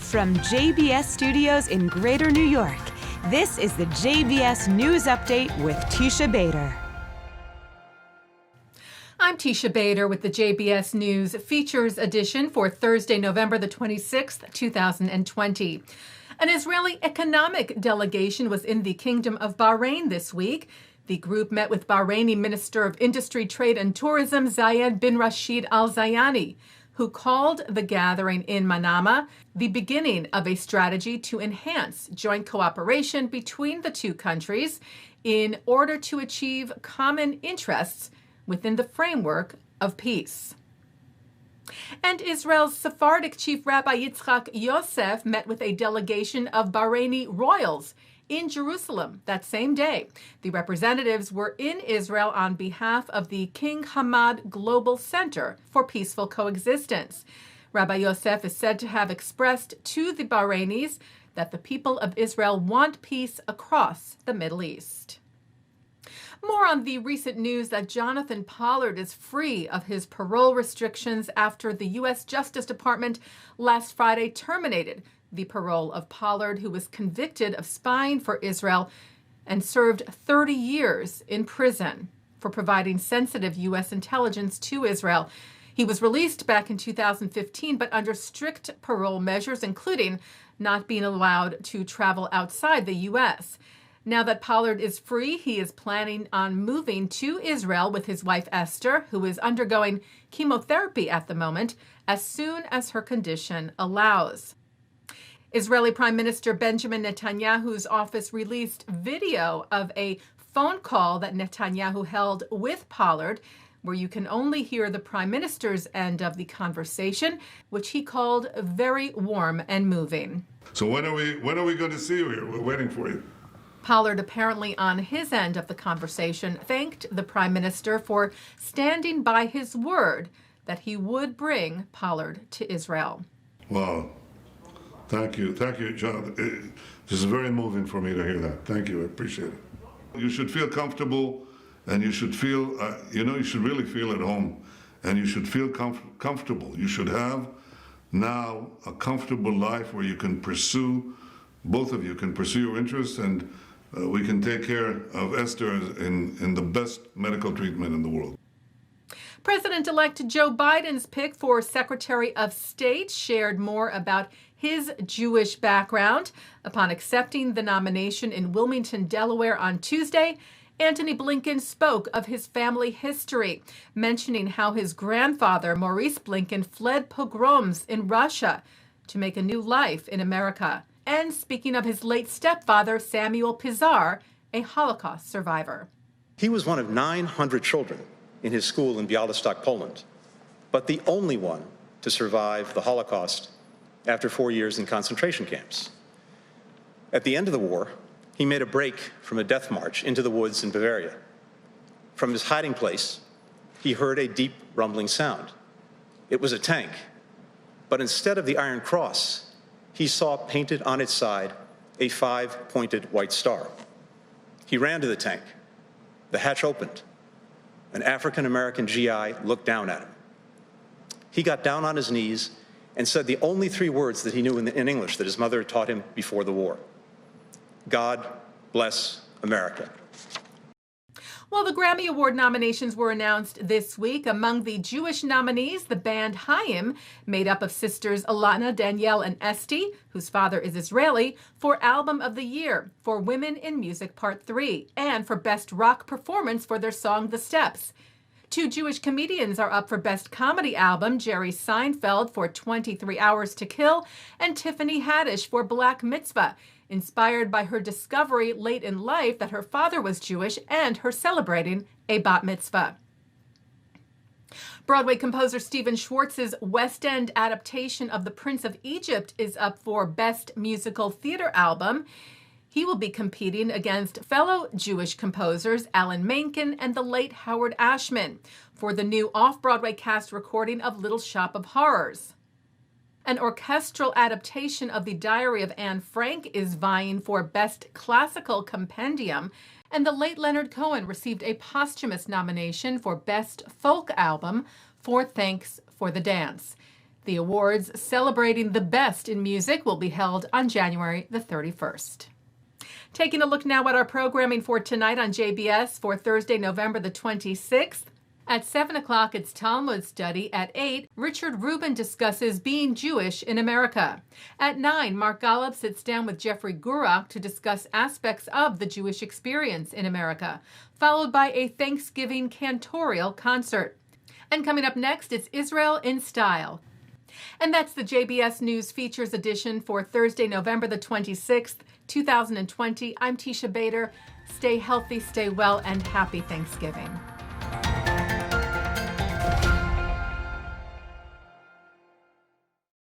From JBS Studios in Greater New York, this is the JBS News Update with Teisha Bader. I'm Teisha Bader with the JBS News Features Edition for Thursday, November the 26th, 2020. An Israeli economic delegation was in the Kingdom of Bahrain this week. The group met with Bahraini Minister of Industry, Trade and Tourism, Zayed bin Rashid Al Zayani, who called the gathering in Manama the beginning of a strategy to enhance joint cooperation between the two countries in order to achieve common interests within the framework of peace. And Israel's Sephardic Chief Rabbi Yitzchak Yosef met with a delegation of Bahraini royals in Jerusalem that same day. The representatives were in Israel on behalf of the King Hamad Global Center for Peaceful Coexistence. Rabbi Yosef is said to have expressed to the Bahrainis that the people of Israel want peace across the Middle East. More on the recent news that Jonathan Pollard is free of his parole restrictions after the U.S. Justice Department last Friday terminated the parole of Pollard, who was convicted of spying for Israel and served 30 years in prison for providing sensitive U.S. intelligence to Israel. He was released back in 2015, but under strict parole measures, including not being allowed to travel outside the U.S. Now that Pollard is free, he is planning on moving to Israel with his wife Esther, who is undergoing chemotherapy at the moment, as soon as her condition allows. Israeli Prime Minister Benjamin Netanyahu's office released video of a phone call that Netanyahu held with Pollard, where you can only hear the Prime Minister's end of the conversation, which he called very warm and moving. So when are we going to see you here? We're waiting for you. Pollard, apparently on his end of the conversation, thanked the Prime Minister for standing by his word that he would bring Pollard to Israel. Wow. Thank you, John. This is very moving for me to hear that. Thank you, I appreciate it. You should feel comfortable, and you should feel, you should really feel at home, and you should feel comfortable. You should have now a comfortable life where you can pursue, both of you can pursue your interests, and we can take care of Esther in the best medical treatment in the world. President-elect Joe Biden's pick for Secretary of State shared more about his Jewish background. Upon accepting the nomination in Wilmington, Delaware on Tuesday, Antony Blinken spoke of his family history, mentioning how his grandfather, Maurice Blinken, fled pogroms in Russia to make a new life in America, and speaking of his late stepfather, Samuel Pizar, a Holocaust survivor. He was one of 900 children in his school in Białystok, Poland, but the only one to survive the Holocaust after 4 years in concentration camps. At the end of the war, he made a break from a death march into the woods in Bavaria. From his hiding place, he heard a deep rumbling sound. It was a tank, but instead of the Iron Cross, he saw painted on its side a 5-pointed white star. He ran to the tank. The hatch opened. An African-American GI looked down at him. He got down on his knees and said the only 3 words that he knew in English that his mother had taught him before the war: God bless America. Well, the Grammy Award nominations were announced this week. Among the Jewish nominees, the band Haim, made up of sisters Alana, Danielle, and Esti, whose father is Israeli, for Album of the Year for Women in Music Part 3, and for Best Rock Performance for their song The Steps. 2 Jewish comedians are up for Best Comedy Album, Jerry Seinfeld for 23 Hours to Kill, and Tiffany Haddish for Black Mitzvah, inspired by her discovery late in life that her father was Jewish and her celebrating a bat mitzvah. Broadway composer Stephen Schwartz's West End adaptation of The Prince of Egypt is up for Best Musical Theater Album. He will be competing against fellow Jewish composers Alan Menken and the late Howard Ashman for the new off-Broadway cast recording of Little Shop of Horrors. An orchestral adaptation of The Diary of Anne Frank is vying for Best Classical Compendium, and the late Leonard Cohen received a posthumous nomination for Best Folk Album for Thanks for the Dance. The awards celebrating the best in music will be held on January the 31st. Taking a look now at our programming for tonight on JBS for Thursday, November the 26th. At 7 o'clock, it's Talmud study. At 8, Richard Rubin discusses being Jewish in America. At 9, Mark Golub sits down with Jeffrey Gurak to discuss aspects of the Jewish experience in America, followed by a Thanksgiving cantorial concert. And coming up next, it's Israel in Style. And that's the JBS News Features edition for Thursday, November the 26th, 2020. I'm Teisha Bader. Stay healthy, stay well, and happy Thanksgiving.